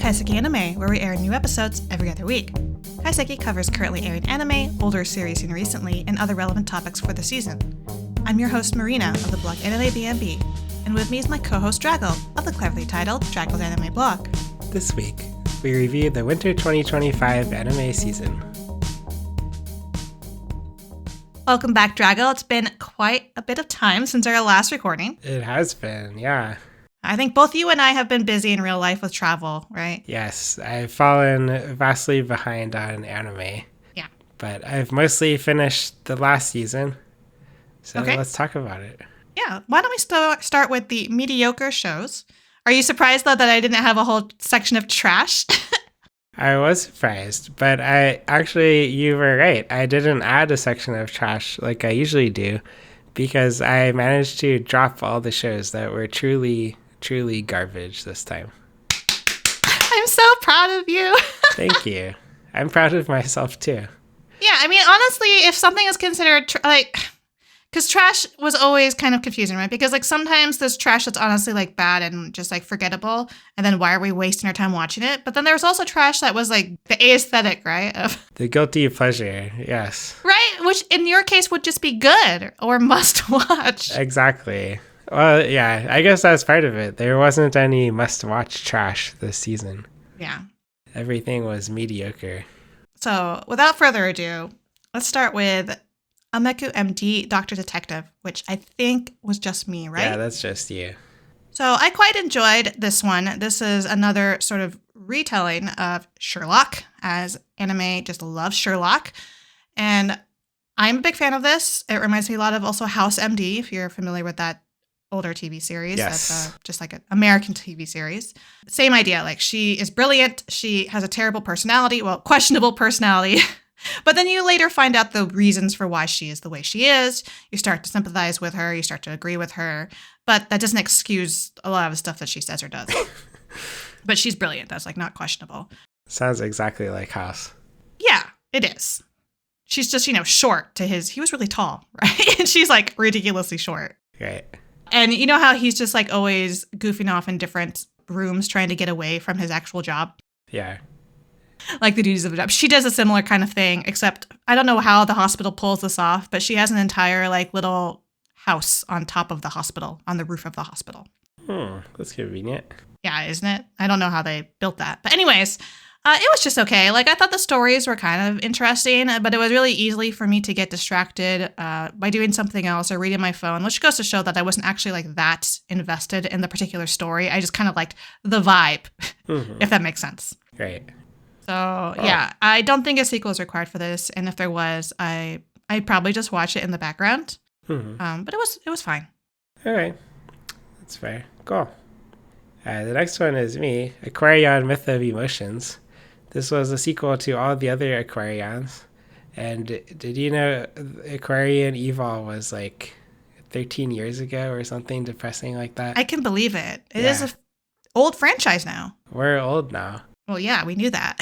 Kaiseki Anime, where we air new episodes every other week. Kaiseki covers currently airing anime, older series seen recently, and other relevant topics for the season. I'm your host Marina of the blog Anime BNB, and with me is my co-host Draggle of the cleverly titled Draggle's Anime blog. This week, we review the Winter 2025 anime season. Welcome back, Draggle. It's been quite a bit of time since our last recording. It has been, yeah. I think both you and I have been busy in real life with travel, right? Yes, I've fallen vastly behind on anime. Yeah. But I've mostly finished the last season, so Let's talk about it. Yeah, why don't we start with the mediocre shows? Are you surprised, though, that I didn't have a whole section of trash? I was surprised, but you were right. I didn't add a section of trash like I usually do, because I managed to drop all the shows that were truly garbage this time. I'm so proud of you. Thank you. I'm proud of myself too. Yeah, I mean, honestly, if something is considered because trash was always kind of confusing, right? Because sometimes there's trash that's honestly bad and just forgettable, and then why are we wasting our time watching it? But then there's also trash that was the aesthetic, right? Of the guilty pleasure, yes. Right, which in your case would just be good or must watch. Exactly. Well, yeah, I guess that's part of it. There wasn't any must-watch trash this season. Yeah. Everything was mediocre. So, without further ado, let's start with Ameku MD Doctor Detective, which I think was just me, right? Yeah, that's just you. So, I quite enjoyed this one. This is another sort of retelling of Sherlock, as anime just loves Sherlock. And I'm a big fan of this. It reminds me a lot of also House MD, if you're familiar with that older TV series. Yes. That's just an American TV series. Same idea. She is brilliant. She has a terrible personality. Well, questionable personality. But then you later find out the reasons for why she is the way she is. You start to sympathize with her. You start to agree with her. But that doesn't excuse a lot of the stuff that she says or does. But she's brilliant. That's not questionable. Sounds exactly like House. Yeah, it is. She's just, short to he was really tall, right? And she's ridiculously short. Right. And you know how he's just always goofing off in different rooms trying to get away from his actual job? Yeah. The duties of the job. She does a similar kind of thing, except I don't know how the hospital pulls this off, but she has an entire little house on top of the hospital, on the roof of the hospital. That's convenient. Yeah, isn't it? I don't know how they built that. But anyways, it was just okay. I thought the stories were kind of interesting, but it was really easy for me to get distracted by doing something else or reading my phone, which goes to show that I wasn't actually that invested in the particular story. I just kind of liked the vibe, if that makes sense. Right. So, yeah, I don't think a sequel is required for this. And if there was, I'd probably just watch it in the background. But it was fine. All right. That's fair. Cool. The next one is me, Aquarion Myth of Emotions. This was a sequel to all the other Aquarions. And did you know Aquarion Evol was 13 years ago or something depressing like that? I can believe it. It is an old franchise now. We're old now. Well, yeah, we knew that.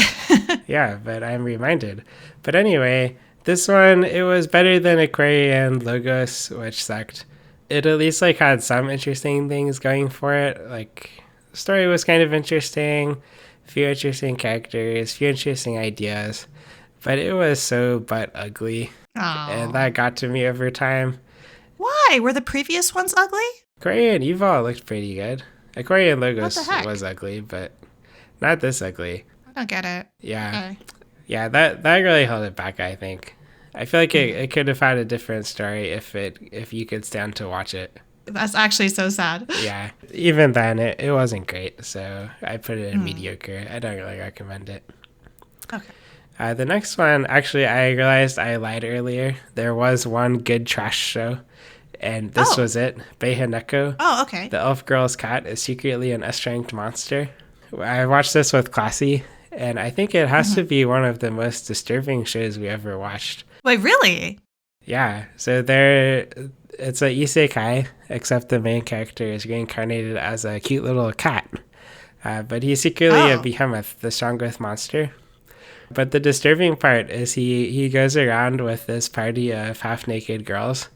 Yeah, but I'm reminded. But anyway, this one, it was better than Aquarion Logos, which sucked. It at least had some interesting things going for it. The story was kind of interesting. Few interesting characters, few interesting ideas, but it was so butt ugly. Oh. And that got to me over time. Why? Were the previous ones ugly? Aquarion Evol looked pretty good. Aquarion Logos was ugly, but not this ugly. I don't get it. Yeah. Okay. Yeah, that really held it back, I think. I feel like it could have had a different story if you could stand to watch it. That's actually so sad. Yeah. Even then, it wasn't great, so I put it in mediocre. I don't really recommend it. Okay. The next one, actually, I realized I lied earlier. There was one good trash show, and this was it. Beheneko. Oh, okay. The elf girl's cat is secretly an S-ranked monster. I watched this with Classy, and I think it has to be one of the most disturbing shows we ever watched. Wait, really? Yeah. So it's a isekai, except the main character is reincarnated as a cute little cat. But he's secretly a behemoth, the strongest monster. But the disturbing part is he goes around with this party of half-naked girls,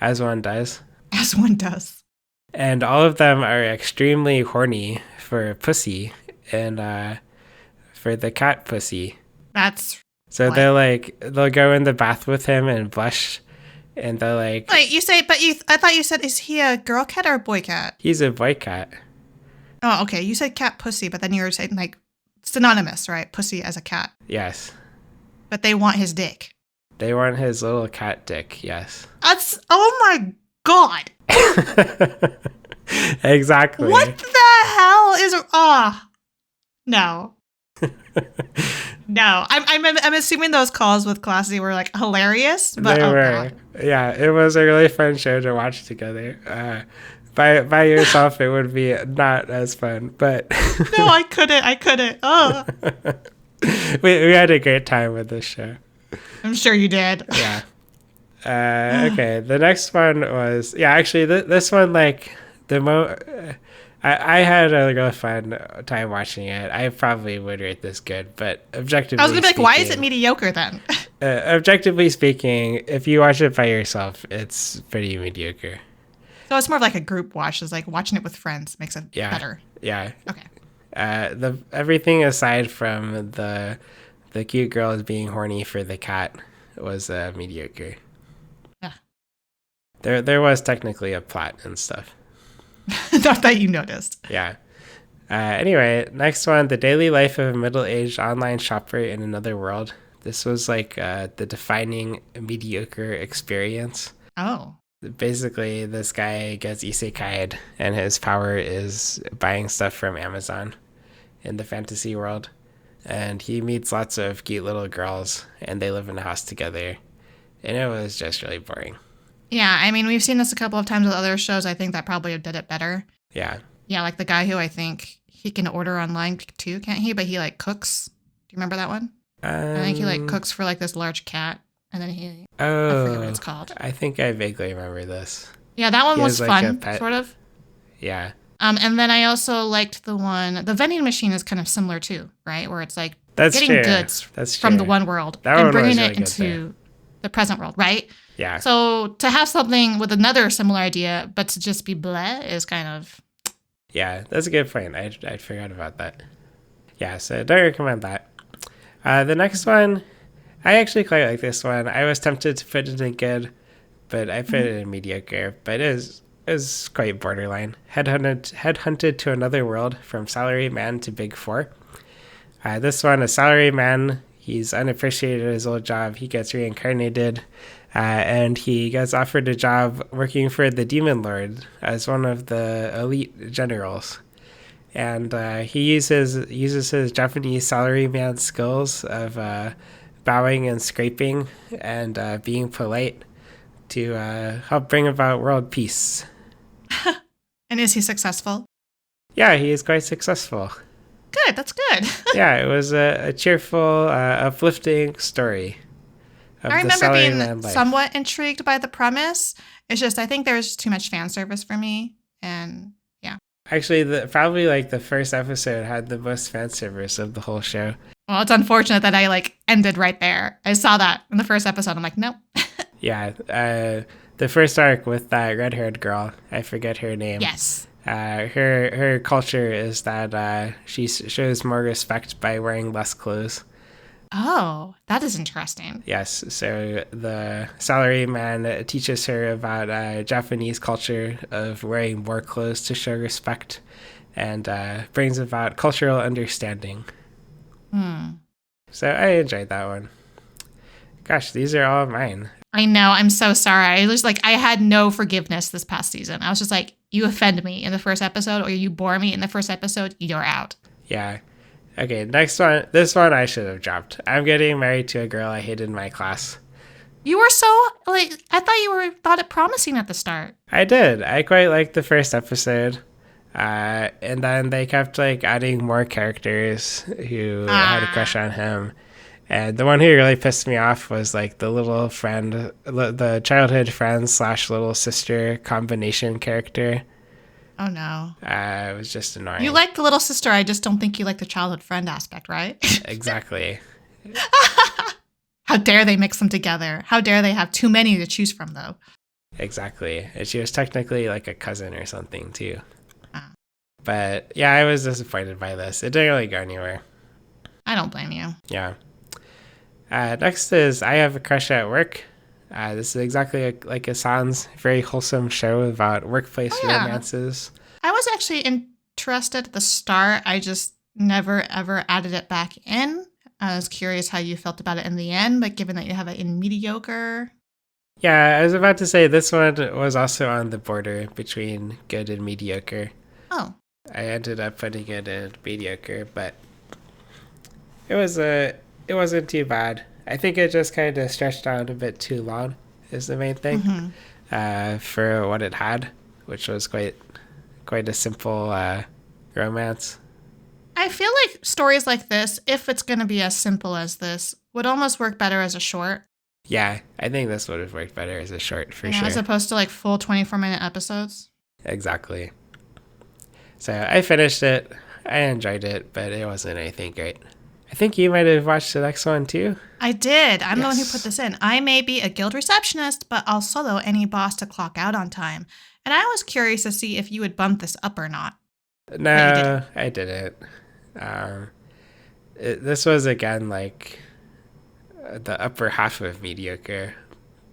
as one does. As one does. And all of them are extremely horny for pussy. And for the cat pussy. That's So what? they'll go in the bath with him and blush, and they're like, Wait, you say, I thought you said, is he a girl cat or a boy cat? he's a boy cat. Oh, okay. You said cat pussy, but then you were saying like synonymous, right? Pussy as a cat. Yes. But they want his dick. They want his little cat dick, yes. Oh my God. Exactly. What the hell is, no. No, I'm assuming those calls with Classy were like hilarious, but They were. God. Yeah, it was a really fun show to watch together. By yourself, it would be not as fun, but No, I couldn't. Oh, we had a great time with this show. I'm sure you did. Yeah. Okay, the next one was actually this one I had a really fun time watching it. I probably would rate this good, but objectively I was gonna be like, speaking, why is it mediocre then? objectively speaking, if you watch it by yourself, it's pretty mediocre. So it's more of like a group watch. It's like watching it with friends makes it better. Yeah. Okay. Everything aside from the cute girls being horny for the cat was mediocre. Yeah. There was technically a plot and stuff. Not that you noticed. Yeah. Anyway, next one, The Daily Life of a Middle-Aged Online Shopper in Another World. This was like the defining mediocre experience. Oh. Basically, this guy gets isekai'd, and his power is buying stuff from Amazon in the fantasy world. And he meets lots of cute little girls, and they live in a house together. And it was just really boring. Yeah, I mean, we've seen this a couple of times with other shows. I think that probably did it better. Yeah. Yeah, like the guy who I think he can order online too, can't he? But he like cooks. Do you remember that one? I think he like cooks for like this large cat, and then I forget what it's called. I think I vaguely remember this. Yeah, that one He was has, like, a fun, pet. sort of. Yeah. And then I also liked the vending machine is kind of similar too, right? Where it's like That's getting true. goods That's from the true. one world That and one bringing was it really good into the present world, right? Yeah. So to have something with another similar idea, but to just be bleh is kind of... Yeah, that's a good point. I forgot about that. Yeah, so don't recommend that. The next one, I actually quite like this one. I was tempted to put it in good, but I put it in mediocre. But it is quite borderline. Headhunted to Another World, from Salaryman to Big Four. This one, a salaryman, he's unappreciated at his old job. He gets reincarnated, and he gets offered a job working for the Demon Lord as one of the elite generals. And he uses his Japanese salaryman skills of bowing and scraping and being polite to help bring about world peace. And is he successful? Yeah, he is quite successful. Good, that's good. Yeah, it was a cheerful, uplifting story of I the remember being salaryman life. somewhat intrigued by the premise. It's just I think there's too much fan service for me, and yeah. Actually, probably like the first episode had the most fan service of the whole show. Well, it's unfortunate that I like ended right there. I saw that in the first episode. I'm like, nope. Yeah, the first arc with that red-haired girl, I forget her name. Yes. Her culture is that she shows more respect by wearing less clothes. Oh, that is interesting. Yes, so the salaryman teaches her about Japanese culture of wearing more clothes to show respect, and brings about cultural understanding. So I enjoyed that one. Gosh, these are all mine. I know. I'm so sorry. I was like, I had no forgiveness this past season. I was just like, you offend me in the first episode, or you bore me in the first episode, you're out. Yeah. Okay, next one. This one I should have dropped. I'm getting married to a girl I hated in my class. You were so, like, I thought you thought it promising at the start. I did. I quite liked the first episode. And then they kept, like, adding more characters who had a crush on him. And the one who really pissed me off was, like, the little friend, the childhood friend / little sister combination character. Oh, no. It was just annoying. You like the little sister. I just don't think you like the childhood friend aspect, right? Exactly. How dare they mix them together? How dare they have too many to choose from, though? Exactly. And she was technically, like, a cousin or something, too. Ah. But, yeah, I was disappointed by this. It didn't really go anywhere. I don't blame you. Yeah. Next is I Have a Crush at Work. This is exactly like it sounds. Very wholesome show about workplace romances. I was actually interested at the start. I just never, ever added it back in. I was curious how you felt about it in the end, but given that you have it in mediocre. Yeah, I was about to say this one was also on the border between good and mediocre. Oh. I ended up putting it in mediocre, but it wasn't too bad. I think it just kind of stretched out a bit too long is the main thing for what it had, which was quite a simple romance. I feel like stories like this, if it's going to be as simple as this, would almost work better as a short. Yeah, I think this would have worked better as a short for sure. As opposed to like full 24-minute episodes. Exactly. So I finished it. I enjoyed it, but it wasn't anything great. I think you might have watched the next one too. I did. I'm the one who put this in. I may be a guild receptionist, but I'll solo any boss to clock out on time. And I was curious to see if you would bump this up or not. No, I didn't. This was again like the upper half of mediocre,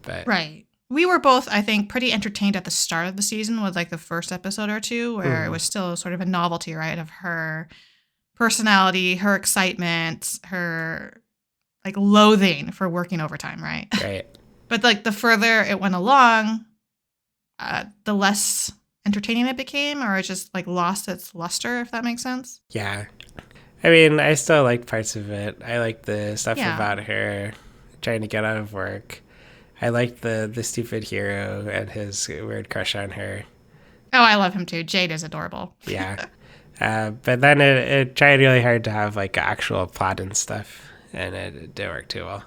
but right. We were both, I think, pretty entertained at the start of the season with like the first episode or two, where it was still sort of a novelty, right, of her personality, her excitement, her like loathing for working overtime, right? Right. But like the further it went along, the less entertaining it became, or it just like lost its luster, if that makes sense. Yeah. I mean, I still like parts of it. I like the stuff about her trying to get out of work. I like the stupid hero and his weird crush on her. Oh, I love him too. Jade is adorable. Yeah. But then it tried really hard to have like actual plot and stuff, and it didn't work too well.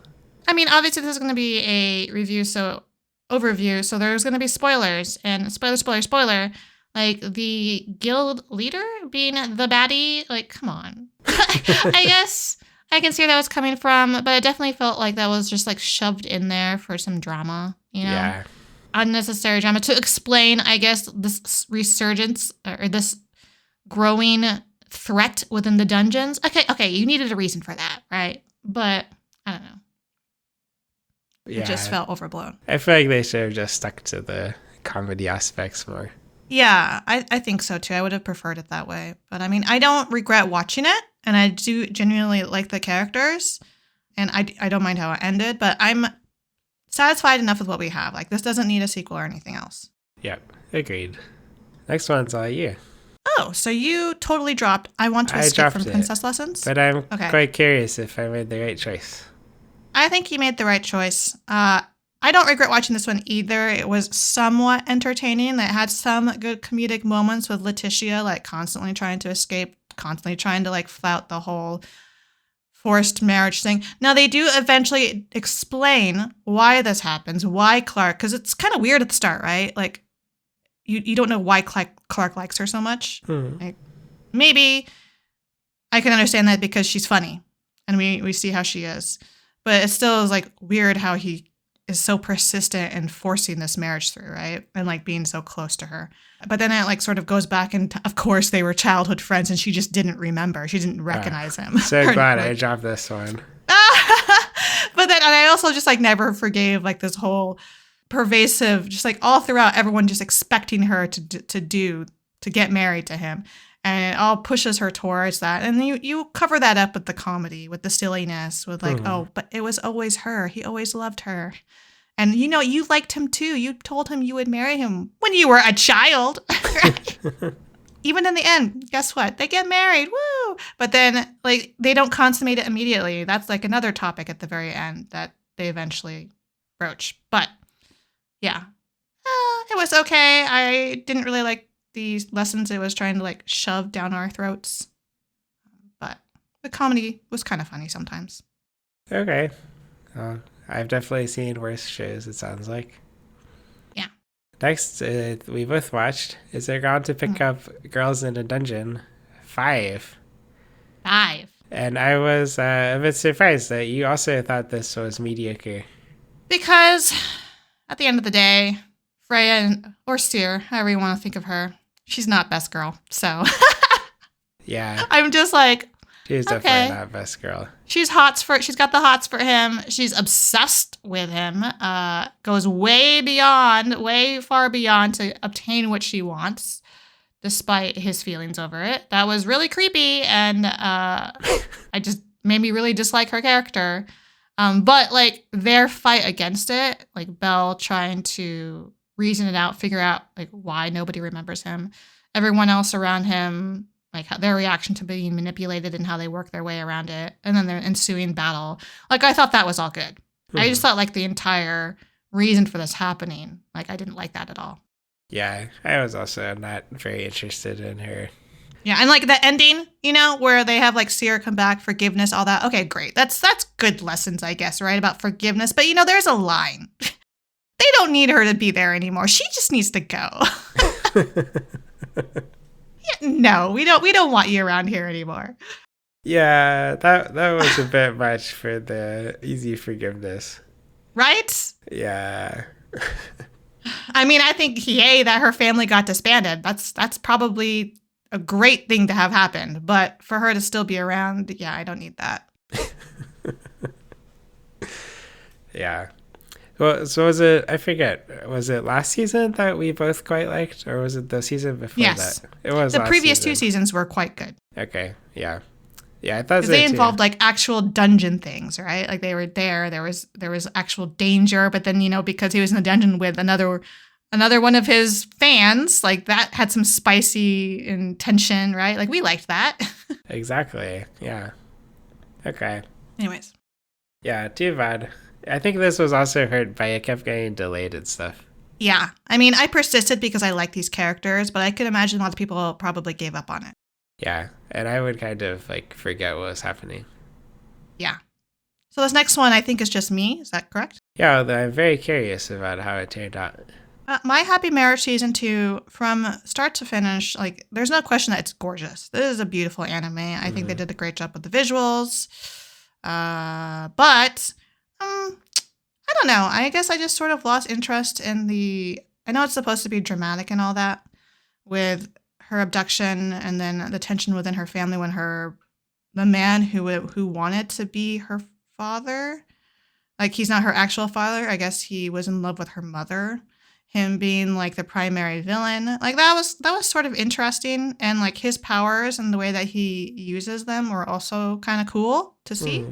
I mean, obviously this is going to be a overview, so there's going to be spoilers, and spoiler, like the guild leader being the baddie, like come on. I guess I can see where that was coming from, but it definitely felt like that was just like shoved in there for some drama, you know? Yeah. Unnecessary drama to explain, I guess, this resurgence or this growing threat within the dungeons. Okay, you needed a reason for that, right? But I don't know. Yeah. It just felt overblown. I feel like they should have just stuck to the comedy aspects more. Yeah, I think so too. I would have preferred it that way. But I mean, I don't regret watching it, and I do genuinely like the characters, and I don't mind how it ended, but I'm satisfied enough with what we have. Like, this doesn't need a sequel or anything else. Yep, agreed. Next one's all you. Oh, so you totally dropped I Want to Escape from Princess Lessons? But I'm quite curious if I made the right choice. I think you made the right choice. I don't regret watching this one either. It was somewhat entertaining. It had some good comedic moments with Letitia, like constantly trying to escape, constantly trying to like flout the whole forced marriage thing. Now, they do eventually explain why this happens, why Clark, because it's kind of weird at the start, right? Like, you don't know why Clark likes her so much. Like, maybe I can understand that because she's funny, and we see how she is. But it still is like weird how he is so persistent in forcing this marriage through, right? And like being so close to her. But then it like sort of goes back and of course they were childhood friends and she just didn't remember. She didn't recognize him. So glad I dropped this one. But then and I also just like never forgave like this whole pervasive, just like all throughout everyone just expecting her to get married to him. And it all pushes her towards that. And you cover that up with the comedy, with the silliness, with like, oh, but it was always her. He always loved her. And, you know, you liked him too. You told him you would marry him when you were a child. Even in the end, guess what? They get married. Woo! But then, like, they don't consummate it immediately. That's like another topic at the very end that they eventually broach. But, yeah. It was okay. I didn't really like the lessons it was trying to like shove down our throats, but the comedy was kind of funny sometimes. Okay. I've definitely seen worse shows, it sounds like. Yeah. Next, we both watched Is There Ground to Pick Up Girls in a Dungeon 5. And I was a bit surprised that you also thought this was mediocre. Because at the end of the day, Freya or Seer, however you want to think of her, she's not best girl. So yeah, I'm just like, She's definitely not best girl. She's got the hots for him. She's obsessed with him. Goes way far beyond to obtain what she wants, despite his feelings over it. That was really creepy, and I just made me really dislike her character. But like their fight against it, like Belle trying to reason it out, figure out like why nobody remembers him, everyone else around him, like their reaction to being manipulated and how they work their way around it, and then their ensuing battle. Like I thought that was all good. I just thought like the entire reason for this happening, like I didn't like that at all. Yeah, I was also not very interested in her. Yeah, and like the ending, you know, where they have like Sierra come back, forgiveness, all that. Okay, great. That's good lessons, I guess, right? About forgiveness. But you know, there's a line. They don't need her to be there anymore. She just needs to go. No, we don't want you around here anymore. Yeah, that was a bit much for the easy forgiveness. Right? Yeah. I mean, I think that her family got disbanded. That's probably a great thing to have happened, but for her to still be around, yeah, I don't need that. Yeah. Well, so was it, I forget, was it last season that we both quite liked, or was it the season before that? It was the previous season. 2 seasons were quite good. Okay, yeah. Yeah, I thought so they too. involved like actual dungeon things, right? Like they were there was actual danger, but then, you know, because he was in the dungeon with another one of his fans, like that had some spicy and tension, right? Like we liked that. Exactly. Yeah. Okay. Anyways. Yeah, too bad. I think this was also hurt by it kept getting delayed and stuff. Yeah. I mean, I persisted because I like these characters, but I could imagine lots of people probably gave up on it. Yeah. And I would kind of like forget what was happening. Yeah. So this next one I think is just me. Is that correct? Yeah, although I'm very curious about how it turned out. My Happy Marriage Season 2, from start to finish, like, there's no question that it's gorgeous. This is a beautiful anime. I think they did a great job with the visuals. But I don't know. I guess I just sort of lost interest in I know it's supposed to be dramatic and all that, with her abduction and then the tension within her family when the man who wanted to be her father, like he's not her actual father. I guess he was in love with her mother. Him being like the primary villain, like that was sort of interesting, and like his powers and the way that he uses them were also kind of cool to see.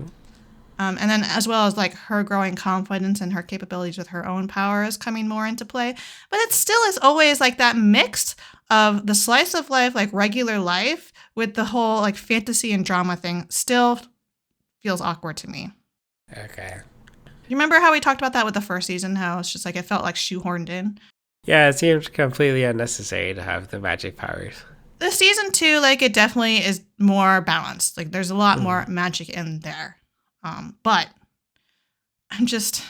And then as well as like her growing confidence and her capabilities with her own powers coming more into play. But it still is always like that mix of the slice of life, like regular life, with the whole like fantasy and drama thing still feels awkward to me. Okay. You remember how we talked about that with the first season, how it's just like it felt like shoehorned in? Yeah, it seemed completely unnecessary to have the magic powers. The season 2, like it definitely is more balanced. Like there's a lot more magic in there. But I'm just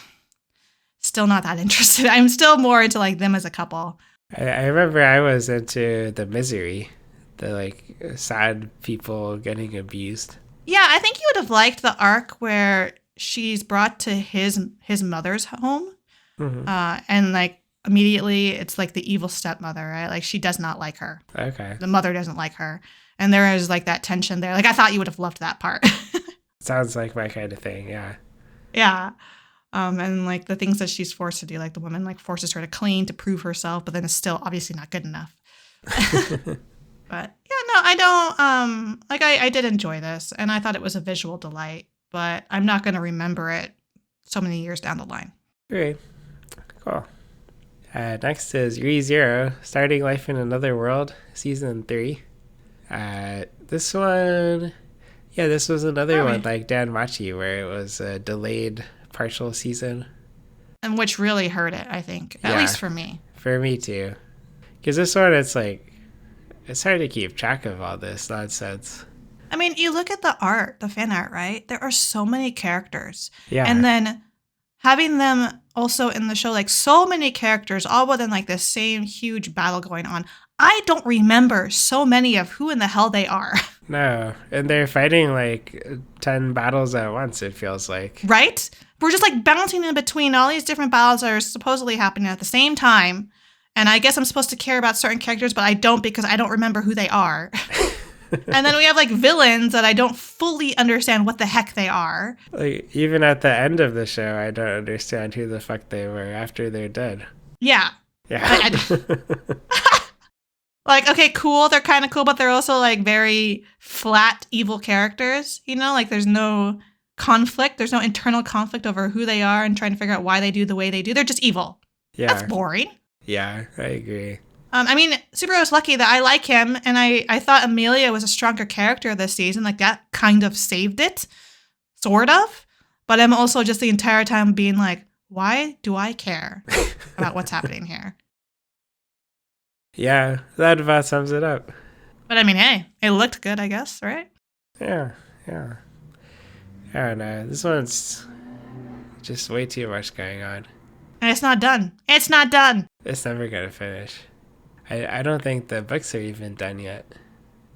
still not that interested. I'm still more into like them as a couple. I remember I was into the misery, the like sad people getting abused. Yeah, I think you would have liked the arc where she's brought to his mother's home. And like immediately it's like the evil stepmother, right? Like she does not like her. Okay. The mother doesn't like her. And there is like that tension there. Like I thought you would have loved that part. Sounds like my kind of thing, yeah. Yeah. And like the things that she's forced to do, like the woman like forces her to clean to prove herself, but then it's still obviously not good enough. But yeah, no, I don't, like I did enjoy this and I thought it was a visual delight, but I'm not going to remember it so many years down the line. Great. Cool. Next is ReZero, Starting Life in Another World, Season 3. This one, yeah, this was another one like Dan Machi, where it was a delayed partial season. And which really hurt it, I think, at least for me. For me too. Because this one, it's like, it's hard to keep track of all this nonsense. I mean, you look at the art, the fan art, right? There are so many characters. Yeah. And then having them also in the show, like so many characters, all within like this same huge battle going on. I don't remember so many of who in the hell they are. No. And they're fighting like 10 battles at once, it feels like. Right? We're just like bouncing in between all these different battles that are supposedly happening at the same time. And I guess I'm supposed to care about certain characters, but I don't because I don't remember who they are. And then we have like villains that I don't fully understand what the heck they are. Like, even at the end of the show, I don't understand who the fuck they were after they're dead. Yeah. Yeah. Like, okay, cool. They're kind of cool, but they're also like very flat evil characters. You know, like there's no conflict. There's no internal conflict over who they are and trying to figure out why they do the way they do. They're just evil. Yeah. That's boring. Yeah, I agree. I mean, Subaru's lucky that I like him, and I thought Amelia was a stronger character this season. Like, that kind of saved it, sort of. But I'm also just the entire time being like, why do I care about what's happening here? Yeah, that about sums it up. But I mean, hey, it looked good, I guess, right? Yeah. I don't know. This one's just way too much going on. And it's not done. It's not done. It's never going to finish. I don't think the books are even done yet.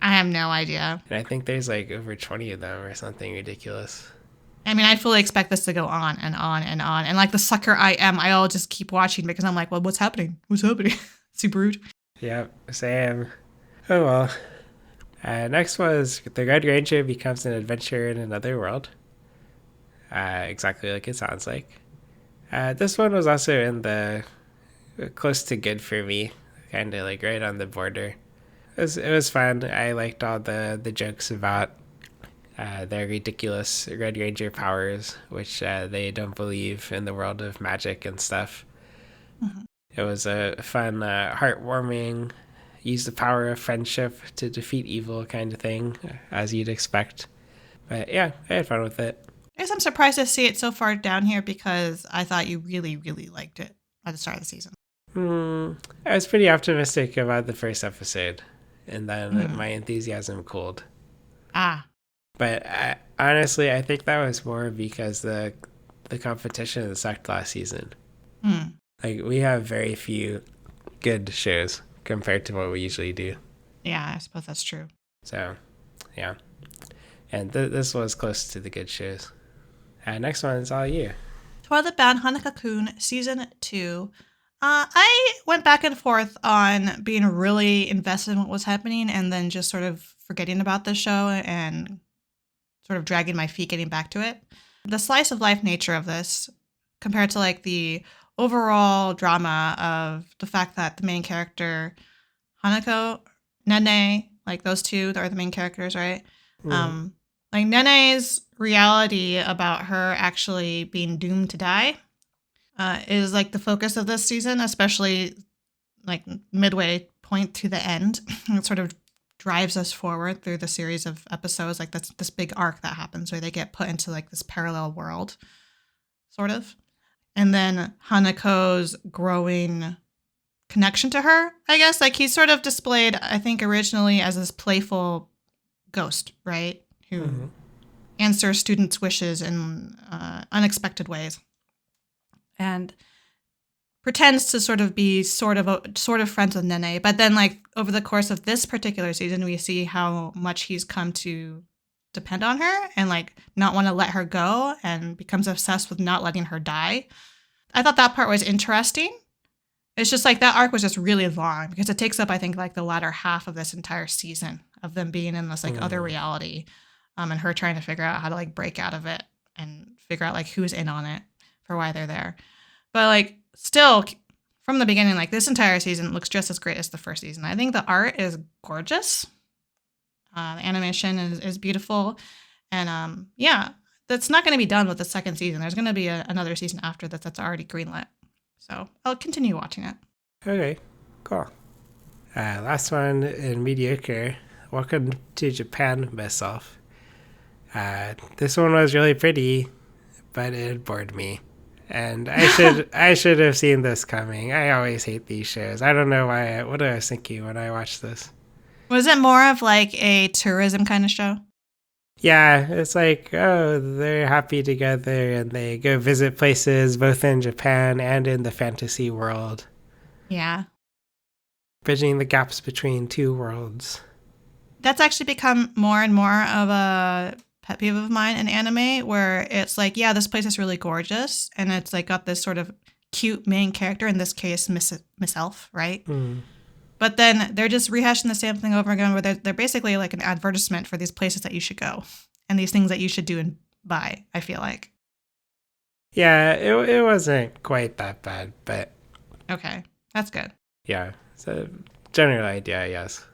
I have no idea. And I think there's like over 20 of them or something ridiculous. I mean, I fully expect this to go on and on and on. And like the sucker I am, I'll just keep watching because I'm like, well, what's happening? What's happening? Super rude. Yep, same. Oh well. Next was The Red Ranger becomes an adventurer in another world. Exactly like it sounds like. This one was also in the close to good for me. Kind of like right on the border. It was fun. I liked all the jokes about their ridiculous Red Ranger powers, which they don't believe in the world of magic and stuff. Mm-hmm. It was a fun, heartwarming, use the power of friendship to defeat evil kind of thing, as you'd expect. But yeah, I had fun with it. I guess I'm surprised to see it so far down here because I thought you really, really liked it at the start of the season. I was pretty optimistic about the first episode, and then my enthusiasm cooled. But honestly, I think that was more because the competition sucked last season. Like, we have very few good shows compared to what we usually do. Yeah, I suppose that's true. So, yeah. And this was close to the good shows. Next one is all you. Twilight Bound Hanako-kun Season 2. I went back and forth on being really invested in what was happening and then just sort of forgetting about the show and sort of dragging my feet getting back to it. The slice of life nature of this compared to like the overall drama of the fact that the main character, Hanako, Nene, like those two are the main characters, right? Like Nene's reality about her actually being doomed to die is like the focus of this season, especially like midway point to the end. It sort of drives us forward through the series of episodes. Like that's this big arc that happens where they get put into like this parallel world, sort of. And then Hanako's growing connection to her, I guess. Like he's sort of displayed, I think, originally as this playful ghost, right? Who answers students' wishes in unexpected ways. And pretends to sort of be sort of friends with Nene. But then like over the course of this particular season, we see how much he's come to depend on her and like not want to let her go and becomes obsessed with not letting her die. I thought that part was interesting. It's just like that arc was just really long because it takes up, I think, like the latter half of this entire season of them being in this like other reality and her trying to figure out how to like break out of it and figure out like who's in on it for why they're there. But like still from the beginning, like this entire season looks just as great as the first season. I think the art is gorgeous. The animation is beautiful. And yeah, that's not going to be done with the second season. There's going to be another season after that that's already greenlit. So I'll continue watching it. Okay, cool. Last one in mediocre. Welcome to Japan, myself. This one was really pretty, but it bored me. And I should have seen this coming. I always hate these shows. I don't know why. What I was thinking when I watched this. Was it more of like a tourism kind of show? Yeah, it's like, oh, they're happy together and they go visit places both in Japan and in the fantasy world. Yeah. Bridging the gaps between two worlds. That's actually become more and more of a pet peeve of mine in anime where it's like, yeah, this place is really gorgeous and it's like got this sort of cute main character, in this case, Miss Elf, right? But then they're just rehashing the same thing over again, where they're basically like an advertisement for these places that you should go and these things that you should do and buy, I feel like. Yeah, it wasn't quite that bad, but... Okay, that's good. Yeah, it's a general idea, yes.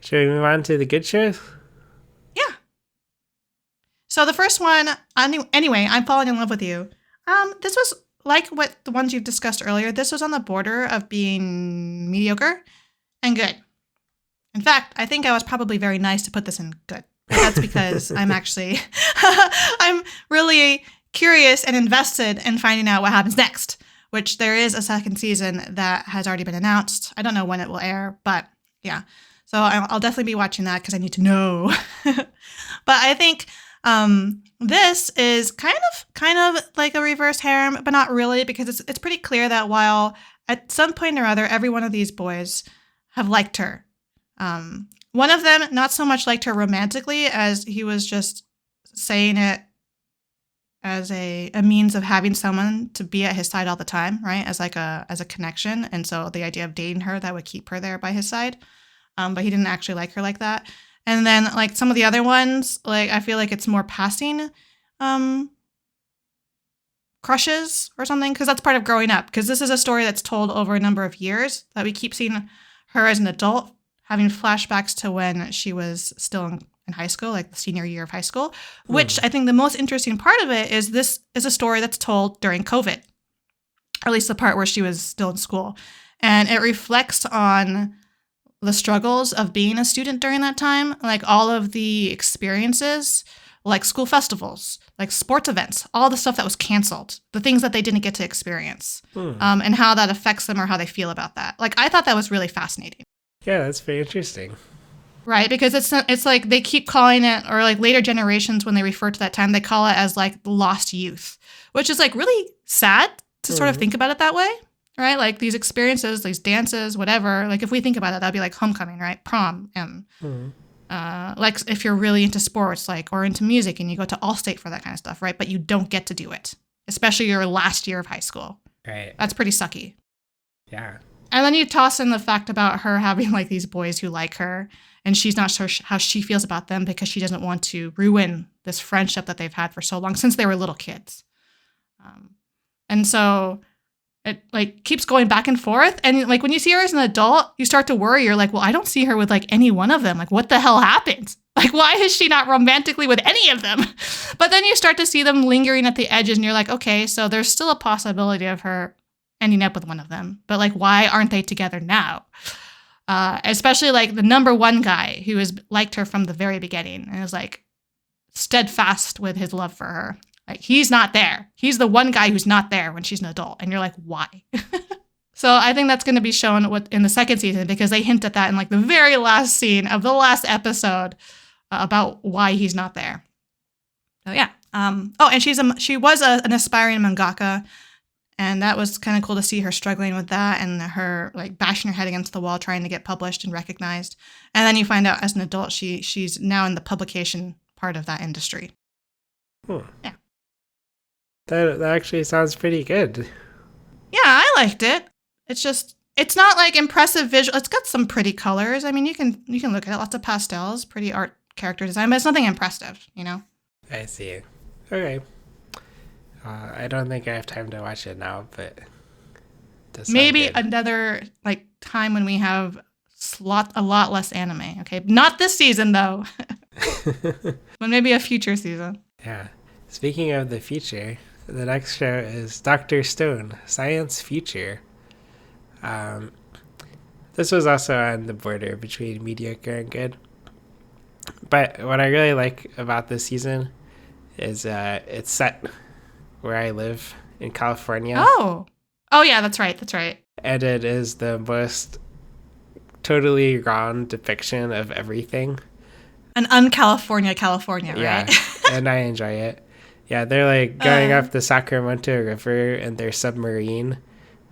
Should we move on to the good shows? Yeah. So the first one, anyway, I'm Falling in Love with You. This was like what the ones you've discussed earlier. This was on the border of being mediocre and good. In fact, I think I was probably very nice to put this in good. That's because I'm really curious and invested in finding out what happens next, which there is a second season that has already been announced. I don't know when it will air, but yeah. So I'll definitely be watching that because I need to know. But I think this is kind of like a reverse harem, but not really, because it's pretty clear that while at some point or other, every one of these boys have liked her. One of them not so much liked her romantically as he was just saying it as a means of having someone to be at his side all the time, right? As a connection. And so the idea of dating her, that would keep her there by his side. But he didn't actually like her like that. And then like some of the other ones, like I feel like it's more passing crushes or something, because that's part of growing up. Because this is a story that's told over a number of years, that we keep seeing her as an adult, having flashbacks to when she was still in high school, like the senior year of high school, which I think the most interesting part of it is this is a story that's told during COVID, or at least the part where she was still in school. And it reflects on the struggles of being a student during that time, like all of the experiences, like school festivals, like sports events, all the stuff that was canceled, the things that they didn't get to experience, and how that affects them or how they feel about that. Like, I thought that was really fascinating. Yeah, that's very interesting. Right, because it's like they keep calling it, or like later generations when they refer to that time, they call it as like the lost youth, which is like really sad to sort of think about it that way, right? Like these experiences, these dances, whatever. Like if we think about it, that'd be like homecoming, right? Prom, and like if you're really into sports, like or into music, and you go to Allstate for that kind of stuff, right? But you don't get to do it, especially your last year of high school. Right. That's pretty sucky. Yeah. And then you toss in the fact about her having like these boys who like her, and she's not sure how she feels about them because she doesn't want to ruin this friendship that they've had for so long since they were little kids. And so it like keeps going back and forth. And like when you see her as an adult, you start to worry. You're like, well, I don't see her with like any one of them. Like, what the hell happened? Like, why is she not romantically with any of them? But then you start to see them lingering at the edges, and you're like, okay, so there's still a possibility of her ending up with one of them. But like, why aren't they together now? Especially like the number one guy who has liked her from the very beginning and is like steadfast with his love for her. Like he's not there. He's the one guy who's not there when she's an adult. And you're like, why? So I think that's going to be shown in the second season, because they hint at that in like the very last scene of the last episode about why he's not there. So yeah. And she was an aspiring mangaka. And that was kind of cool to see her struggling with that and her like bashing her head against the wall trying to get published and recognized. And then you find out as an adult she's now in the publication part of that industry. Yeah. That actually sounds pretty good. Yeah, I liked it. It's not like impressive visual. It's got some pretty colors. I mean, you can look at it, lots of pastels, pretty art character design, but it's nothing impressive, you know? I see. Okay. I don't think I have time to watch it now, but maybe another like time when we have a lot less anime. Okay, not this season though, but maybe a future season. Yeah. Speaking of the future, the next show is Dr. Stone, Science Future. This was also on the border between mediocre and good. But what I really like about this season is it's set where I live in California. Oh yeah, that's right. And it is the most totally wrong depiction of everything. An un-California, right? Yeah, and I enjoy it. Yeah, they're like going up the Sacramento River in their submarine,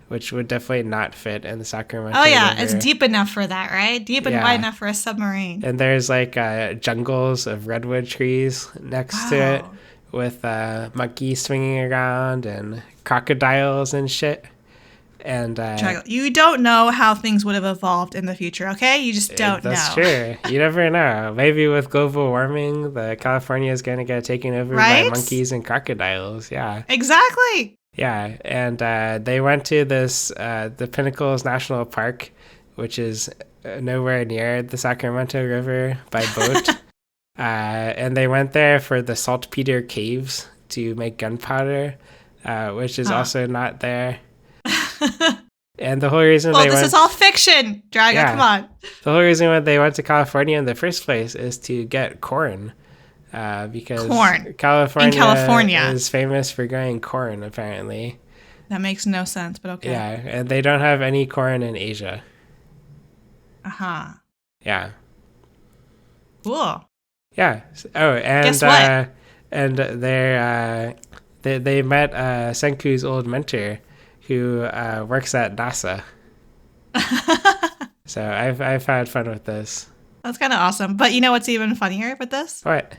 which would definitely not fit in the Sacramento River. It's deep enough for that, right? Deep and wide enough for a submarine. And there's like jungles of redwood trees next to it, with monkeys swinging around and crocodiles and shit. And you don't know how things would have evolved in the future, okay? You just don't know. That's true. You never know. Maybe with global warming, the California is going to get taken over by monkeys and crocodiles. Yeah. Exactly. Yeah. And they went to the Pinnacles National Park, which is nowhere near the Sacramento River by boat. And they went there for the saltpeter caves to make gunpowder, which is also not there. And the whole reason this is all fiction, Drago. Come on. The whole reason why they went to California in the first place is to get corn, because California is famous for growing corn. Apparently, that makes no sense, but okay. Yeah, and they don't have any corn in Asia. Yeah. Cool. Yeah. Oh, and guess what? And they met Senku's old mentor, who works at NASA. So I've had fun with this. That's kind of awesome. But you know what's even funnier with this? What?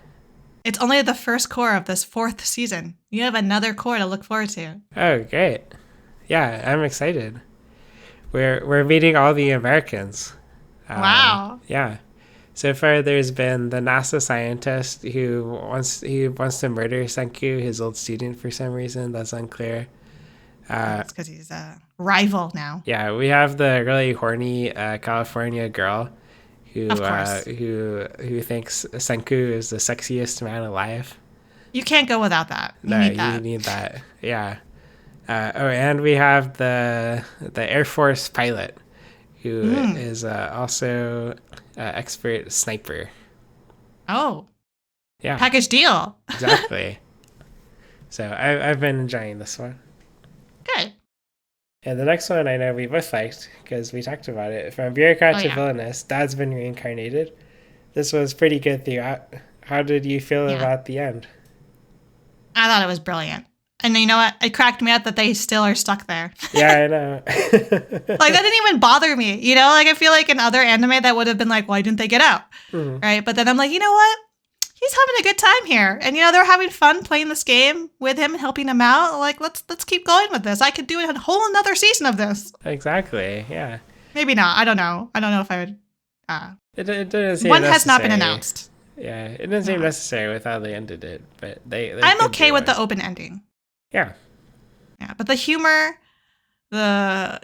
It's only the first core of this 4th season. You have another core to look forward to. Oh, great. Yeah, I'm excited. We're meeting all the Americans. Wow. Yeah. So far, there's been the NASA scientist who wants to murder Senku, his old student, for some reason. That's unclear. It's because he's a rival now. Yeah, we have the really horny California girl who thinks Senku is the sexiest man alive. You can't go without that. You need that. Yeah. And we have the Air Force pilot who is also an expert sniper. Oh. Yeah. Package deal. Exactly. So I've been enjoying this one. Good. And the next one I know we both liked because we talked about it. From Bureaucrat to Villainess, Dad's been reincarnated. This was pretty good throughout. How did you feel about the end? I thought it was brilliant. And you know what? It cracked me up that they still are stuck there. Yeah, I know. Like, that didn't even bother me. You know, like, I feel like in other anime that would have been like, why didn't they get out? Mm-hmm. Right? But then I'm like, you know what? He's having a good time here. And, you know, they're having fun playing this game with him and helping him out. Like, let's keep going with this. I could do a whole another season of this. Exactly, yeah. Maybe not. I don't know. I don't know if I would. It didn't seem one necessary. has not been announced. Yeah, it didn't seem necessary with how they ended it. But they I'm okay with the open ending. Yeah. Yeah, but the humor, the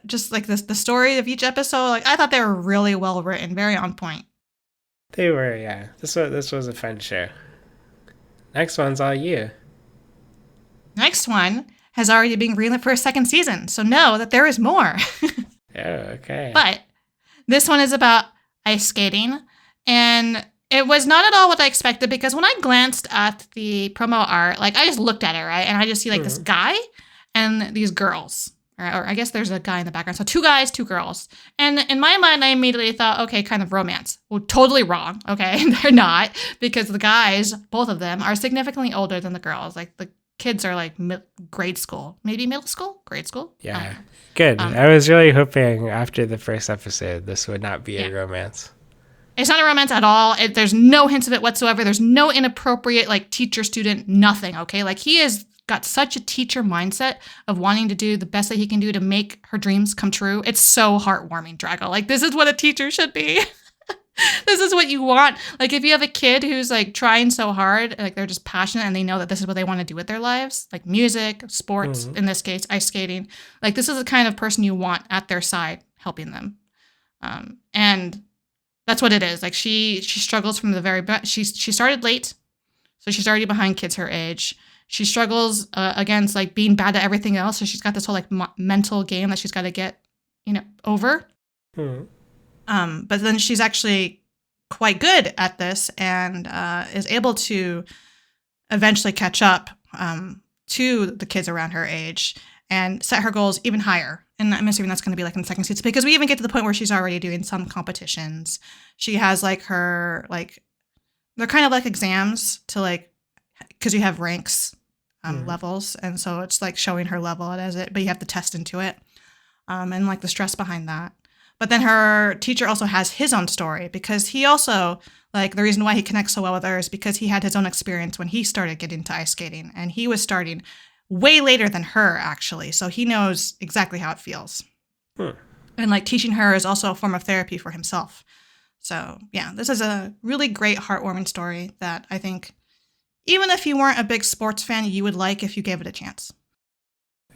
story of each episode, like, I thought they were really well written, very on point. They were, yeah. This was a fun show. Next one's all you. Next one has already been greenlit for a 2nd season, so know that there is more. Oh, okay. But this one is about ice skating, and it was not at all what I expected, because when I glanced at the promo art, like, I just looked at it, right? And I just see, like, this guy and these girls. Right? Or I guess there's a guy in the background. So 2 guys, 2 girls. And in my mind, I immediately thought, okay, kind of romance. Well, totally wrong, okay? They're not, because the guys, both of them, are significantly older than the girls. Like, the kids are, like, grade school. Maybe middle school? Grade school? Yeah. Good. I was really hoping after the first episode this would not be a romance. It's not a romance at all. There's no hints of it whatsoever. There's no inappropriate, like, teacher-student, nothing, okay? Like, he is got such a teacher mindset of wanting to do the best that he can do to make her dreams come true. It's so heartwarming, Drago. Like, this is what a teacher should be. This is what you want. Like, if you have a kid who's, like, trying so hard, like, they're just passionate and they know that this is what they want to do with their lives, like music, sports, in this case, ice skating. Like, this is the kind of person you want at their side helping them. And that's what it is. Like, she struggles from the very she started late, so she's already behind kids her age. She struggles against, like, being bad at everything else. So she's got this whole, like, mental game that she's got to get, you know, over. But then she's actually quite good at this and is able to eventually catch up to the kids around her age and set her goals even higher. And I'm assuming that's going to be, like, in the 2nd season, because we even get to the point where she's already doing some competitions. She has, like, her, like, they're kind of like exams to, like, because you have ranks levels, and so it's like showing her level as it, but you have to test into it, and like the stress behind that. But then her teacher also has his own story, because he also, like, the reason why he connects so well with her is because he had his own experience when he started getting into ice skating, and he was starting way later than her, actually. So he knows exactly how it feels. And like teaching her is also a form of therapy for himself. So yeah, this is a really great heartwarming story that I think even if you weren't a big sports fan, you would like if you gave it a chance.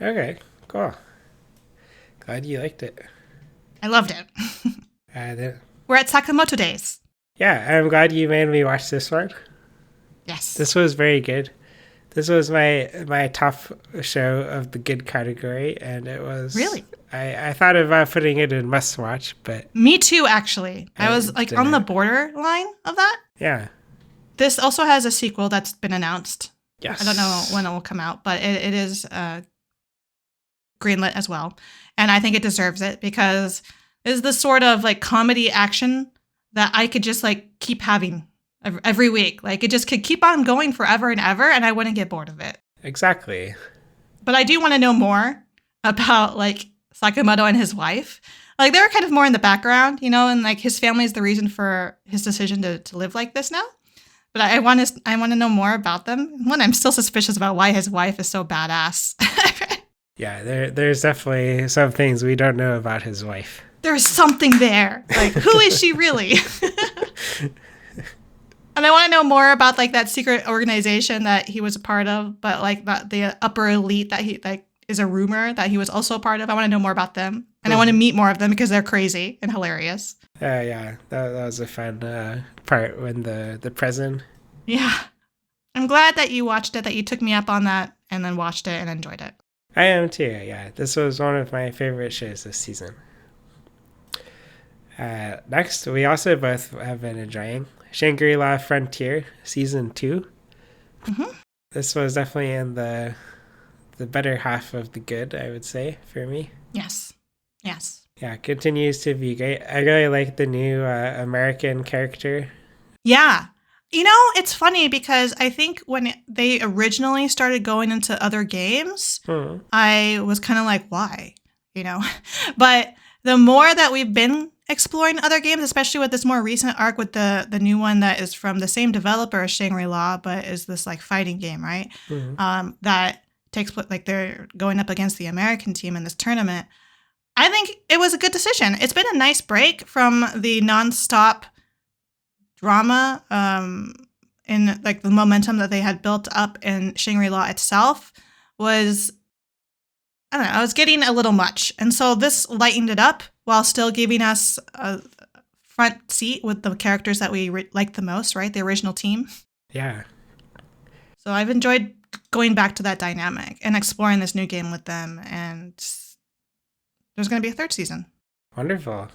Okay, cool. Glad you liked it. I loved it. We're at Sakamoto Days. Yeah, I'm glad you made me watch this one. Yes. This was very good. This was my top show of the good category, and it was... Really? I thought about putting it in must-watch, but... Me too, actually. I was like on the borderline of that. Yeah. This also has a sequel that's been announced. Yes. I don't know when it will come out, but it is greenlit as well. And I think it deserves it because it's the sort of like comedy action that I could just like keep having every week. Like it just could keep on going forever and ever, and I wouldn't get bored of it. Exactly. But I do want to know more about like Sakamoto and his wife. Like they're kind of more in the background, you know, and like his family is the reason for his decision to live like this now. But I want to know more about them. One, I'm still suspicious about why his wife is so badass. Yeah, there's definitely some things we don't know about his wife. There's something there. Like, who is she really? And I want to know more about like that secret organization that he was a part of, but like the upper elite that he like is a rumor that he was also a part of. I want to know more about them, and I want to meet more of them because they're crazy and hilarious. Yeah, that was a fun part when the prison. Yeah, I'm glad that you watched it, that you took me up on that, and then watched it and enjoyed it. I am too. Yeah, this was one of my favorite shows this season. Next, we also both have been enjoying Shangri-La Frontier Season 2. Mm-hmm. This was definitely in the better half of the good, I would say, for me. Yes. Yeah, continues to be great. I really like the new American character. Yeah. You know, it's funny because I think when they originally started going into other games, I was kind of like, why? You know? But the more that we've been exploring other games, especially with this more recent arc with the new one that is from the same developer as Shangri-La, but is this like fighting game, right? That takes like they're going up against the American team in this tournament. I think it was a good decision. It's been a nice break from the nonstop drama and like the momentum that they had built up in Shangri-La itself was, I don't know, I was getting a little much. And so this lightened it up while still giving us a front seat with the characters that we like the most, right? The original team. Yeah. So I've enjoyed going back to that dynamic and exploring this new game with them. And there's going to be a third season. Wonderful.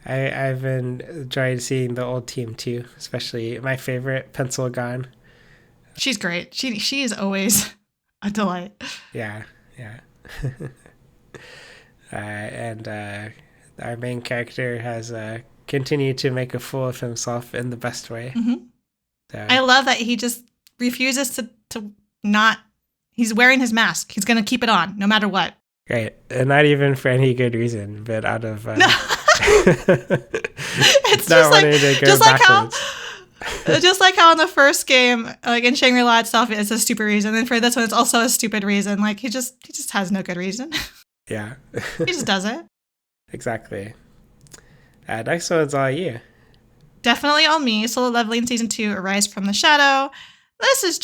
I've enjoyed seeing the old team too, especially my favorite, Pencil Gone. She's great. She is always a delight. Yeah. And our main character has continued to make a fool of himself in the best way. Mm-hmm. So. I love that he just refuses to not. He's wearing his mask. He's going to keep it on no matter what. Right. And not even for any good reason, but out of... No. It's just like how in the first game, like in Shangri-La itself, it's a stupid reason. And for this one, it's also a stupid reason. Like he just has no good reason. Yeah. He just does it. Exactly. Next one's all you. Definitely all me. Solo Leveling Season 2, Arise from the Shadow. This is,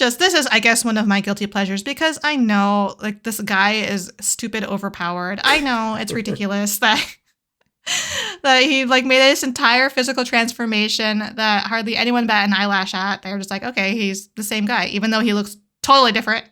I guess, one of my guilty pleasures because I know, like, this guy is stupid overpowered. I know it's ridiculous that he, like, made this entire physical transformation that hardly anyone bat an eyelash at. They're just like, okay, he's the same guy, even though he looks totally different.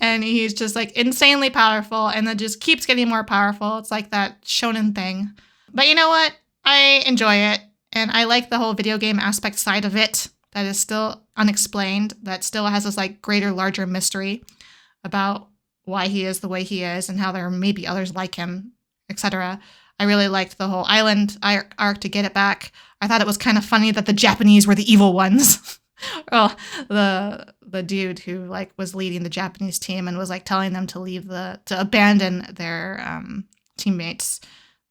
And he's just, like, insanely powerful and then just keeps getting more powerful. It's like that shonen thing. But you know what? I enjoy it. And I like the whole video game aspect side of it. That is still unexplained, that still has this like greater, larger mystery about why he is the way he is and how there may be others like him, etc. I really liked the whole island arc to get it back. I thought it was kind of funny that the Japanese were the evil ones. Well, the dude who like was leading the Japanese team and was like telling them to abandon their teammates,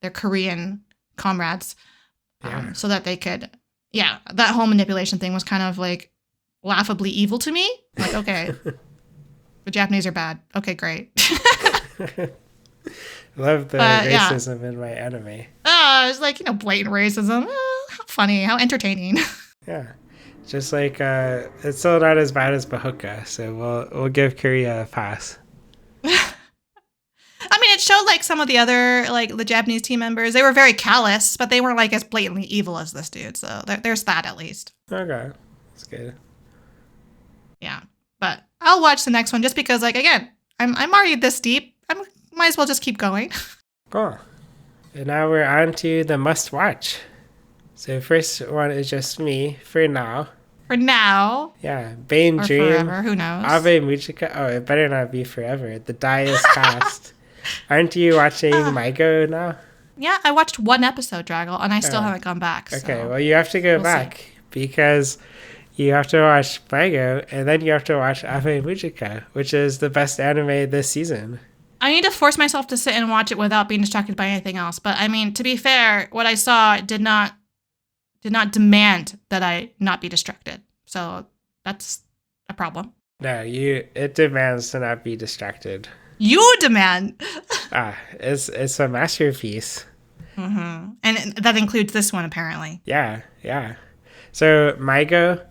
their Korean comrades, so that they could. Yeah, that whole manipulation thing was kind of like laughably evil to me. Like, okay. The Japanese are bad. Okay, great. Love the racism in my anime. Oh, it's like, blatant racism. Oh, how funny, how entertaining. Yeah. Just like, it's still not as bad as Bahoka, so we'll give Korea a pass. I mean, it showed like some of the other, like the Japanese team members, they were very callous, but they weren't like as blatantly evil as this dude. So there's that at least. Okay. That's good. Yeah. But I'll watch the next one just because, like, again, I'm already this deep. I might as well just keep going. Cool. And now we're on to the must watch. So first one is just me for now. For now. Yeah. Bane or Dream. Forever, who knows? Ave Mujica. Oh, it better not be forever. The die is cast. Aren't you watching Maigo now? Yeah, I watched one episode, Draggle, and I still haven't gone back. Okay, so well, you have to go back because you have to watch Maigo and then you have to watch Ave Mujica, which is the best anime this season. I need to force myself to sit and watch it without being distracted by anything else. But I mean, to be fair, what I saw did not demand that I not be distracted. So that's a problem. No, it demands to not be distracted. You demand. It's a masterpiece. Mm-hmm. And that includes this one, apparently. Yeah. So Maigo,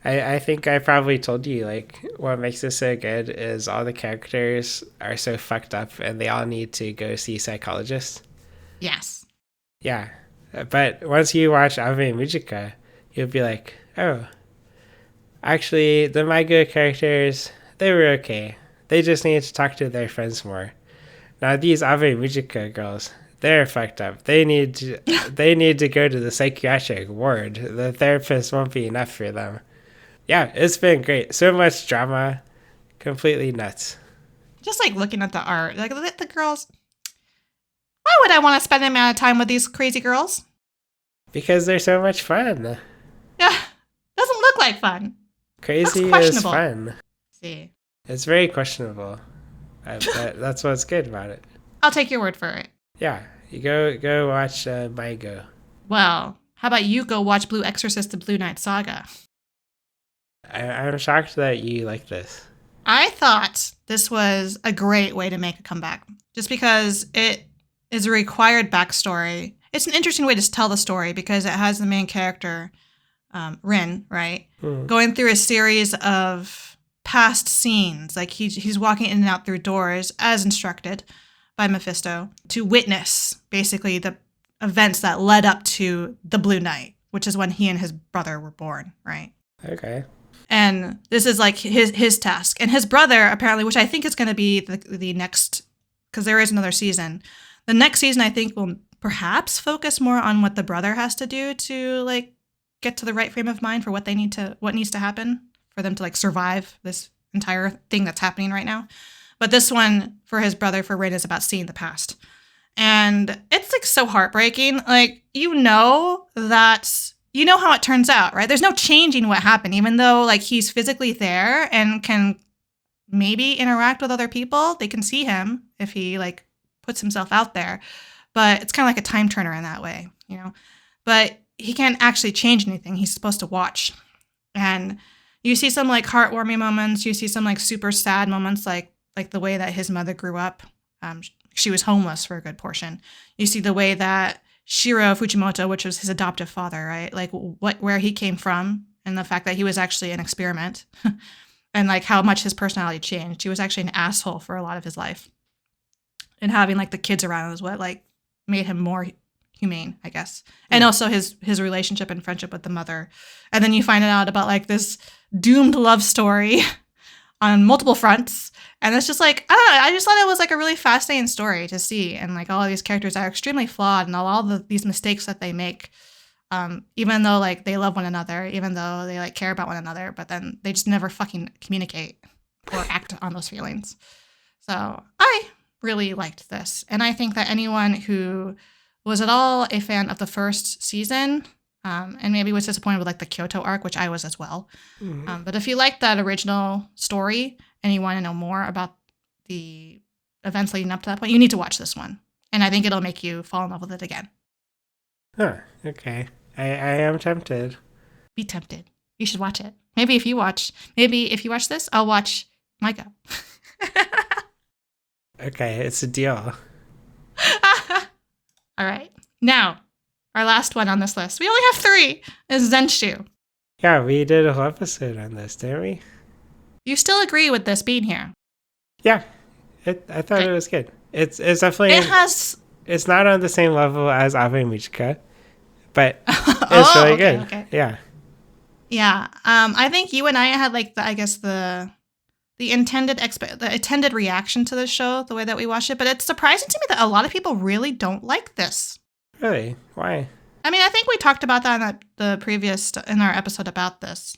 I think I probably told you, like, what makes this so good is all the characters are so fucked up and they all need to go see psychologists. Yes. Yeah. But once you watch Ave Mujica, you'll be like, oh, actually, the Maigo characters, they were okay. They just need to talk to their friends more. Now, these Ave Mujica girls, they're fucked up. They need to go to the psychiatric ward. The therapist won't be enough for them. Yeah, it's been great. So much drama. Completely nuts. Just like looking at the art, like the girls. Why would I want to spend an amount of time with these crazy girls? Because they're so much fun. Yeah, doesn't look like fun. Crazy is fun. See, it's very questionable. That's what's good about it. I'll take your word for it. Yeah, you go watch Maigo. Well, how about you go watch Blue Exorcist and Blue Knight Saga? I'm shocked that you like this. I thought this was a great way to make a comeback, just because it is a required backstory. It's an interesting way to tell the story because it has the main character, Rin, right, going through a series of past scenes. Like he's walking in and out through doors as instructed by Mephisto to witness basically the events that led up to the Blue Knight, which is when he and his brother were born, right? Okay. And this is like his task. And his brother, apparently, which I think is going to be the next, because there is another season. The next season, I think, will perhaps focus more on what the brother has to do to like get to the right frame of mind for what needs to happen for them to like survive this entire thing that's happening right now. But this one for his brother, for Rin, is about seeing the past. And it's like so heartbreaking. Like, you know how it turns out, right? There's no changing what happened, even though like he's physically there and can maybe interact with other people. They can see him if he like puts himself out there. But it's kind of like a time turner in that way, you know? But he can't actually change anything. He's supposed to watch. And you see some like heartwarming moments. You see some like super sad moments, like the way that his mother grew up. She was homeless for a good portion. You see the way that Shiro Fujimoto, which was his adoptive father, right? Like where he came from and the fact that he was actually an experiment and like how much his personality changed. He was actually an asshole for a lot of his life. And having like the kids around is what like made him more humane, I guess. And also his relationship and friendship with the mother. And then you find out about like this doomed love story on multiple fronts. And it's just like, I don't know, I just thought it was like a really fascinating story to see. And like all of these characters are extremely flawed and all these mistakes that they make, even though like they love one another, even though they like care about one another, but then they just never fucking communicate or act on those feelings. So I really liked this. And I think that anyone who was at all a fan of the first season, and maybe was disappointed with like the Kyoto arc, which I was as well. Mm-hmm. But if you like that original story and you want to know more about the events leading up to that point, you need to watch this one. And I think it'll make you fall in love with it again. Huh, okay. I am tempted. Be tempted. You should watch it. Maybe if you watch this, I'll watch Maigo. Okay, it's a deal. All right. Now, our last one on this list. We only have 3. Is ZENSHU. Yeah, we did a whole episode on this, didn't we? You still agree with this being here? Yeah, I thought it was good. It's definitely... It has... It's not on the same level as Ave Mujica, but it's really good. Okay. Yeah. Yeah. I think you and I had like the intended reaction to the show, the way that we watched it. But it's surprising to me that a lot of people really don't like this. Really? Why? I mean, I think we talked about that in our episode about this.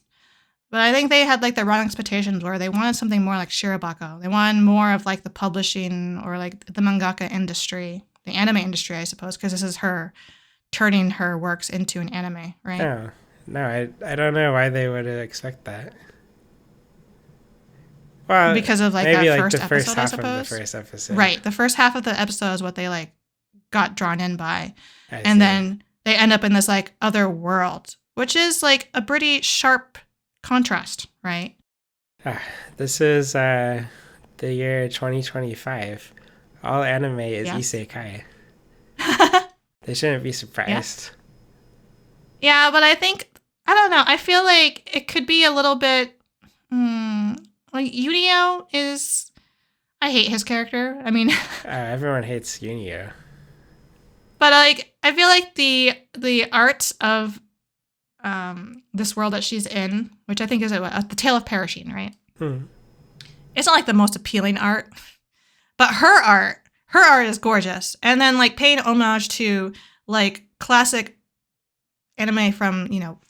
But I think they had like the wrong expectations where they wanted something more like Shirobako. They wanted more of like the publishing or like the mangaka industry, the anime industry, I suppose, because this is her turning her works into an anime, right? No, I don't know why they would expect that. Well, because of like maybe that like first the first episode, I half suppose. of the first episode. Right. The first half of the episode is what they like got drawn in by. I And see. then they end up in this like other world, which is like a pretty sharp contrast, right? This is the year 2025. All anime is isekai. They shouldn't be surprised. Yeah, but I don't know. I feel like it could be a little bit like Yunio is... I hate his character. I mean... Everyone hates Yunio. But like, I feel like the art of this world that she's in, which I think is the Tale of Perishing, right? It's not like the most appealing art, but her art is gorgeous. And then like paying homage to like classic anime from,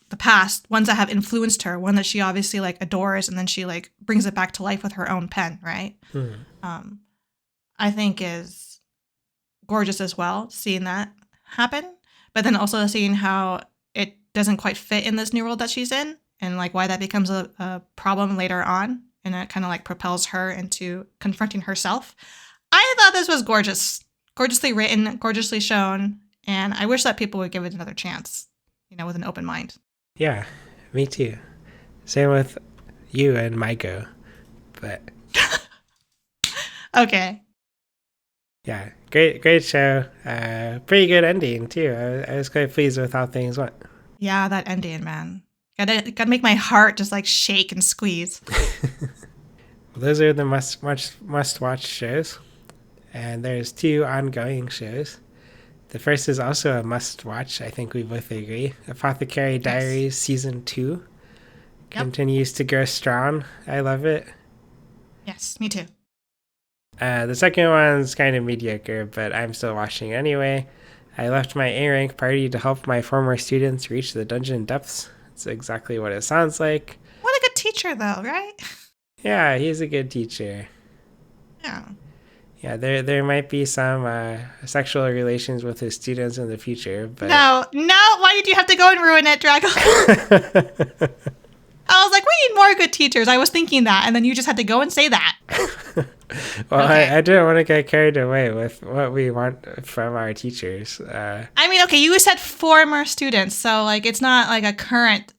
the past, ones that have influenced her, one that she obviously like adores, and then she like brings it back to life with her own pen, right? I think is gorgeous as well, seeing that happen. But then also seeing how it doesn't quite fit in this new world that she's in, and like why that becomes a problem later on, and it kind of like propels her into confronting herself. I thought this was gorgeous, gorgeously written, gorgeously shown, and I wish that people would give it another chance, with an open mind. Yeah, me too. Same with you and Maiko, but okay. Yeah, great show. Pretty good ending too. I was quite pleased with how things went. Yeah, that ending, man. Gotta make my heart just like shake and squeeze. Well, those are the must watch shows, and there's 2 ongoing shows. The first is also a must watch. I think we both agree. Apothecary Diaries Season 2 continues to grow strong. I love it. Yes, me too. The second one's kind of mediocre, but I'm still watching anyway. I left my A-rank party to help my former students reach the dungeon depths. It's exactly what it sounds like. What a good teacher, though, right? Yeah, he's a good teacher. Yeah. Yeah, there might be some sexual relations with his students in the future, but... No, why did you have to go and ruin it, Drago? I was like, we need more good teachers. I was thinking that, and then you just had to go and say that. Well, okay. I didn't want to get carried away with what we want from our teachers. I mean, okay, you said former students, so like it's not like a current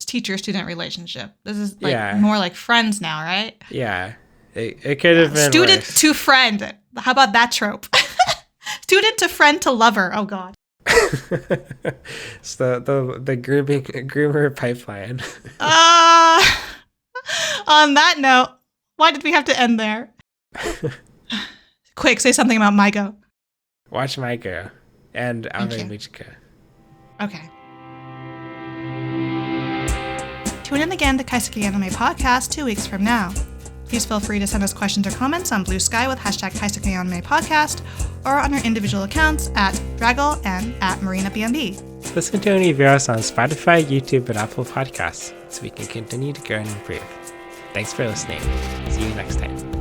teacher-student relationship. This is like more like friends now, right? Yeah, it could have been student worse. To friend. How about that trope? Student to friend to lover. Oh God. It's the groomer pipeline. On that note, why did we have to end there? Quick, say something about Maiko. Watch Maiko and Ave Mujica. Okay. Tune in again to Kaiseki Anime Podcast 2 weeks from now. Please feel free to send us questions or comments on Blue Sky with hashtag Kaiseki Anime Podcast or on our individual accounts at Draggle and at MarinaBNB. Listen to and review us on Spotify, YouTube, and Apple Podcasts so we can continue to grow and improve. Thanks for listening. See you next time.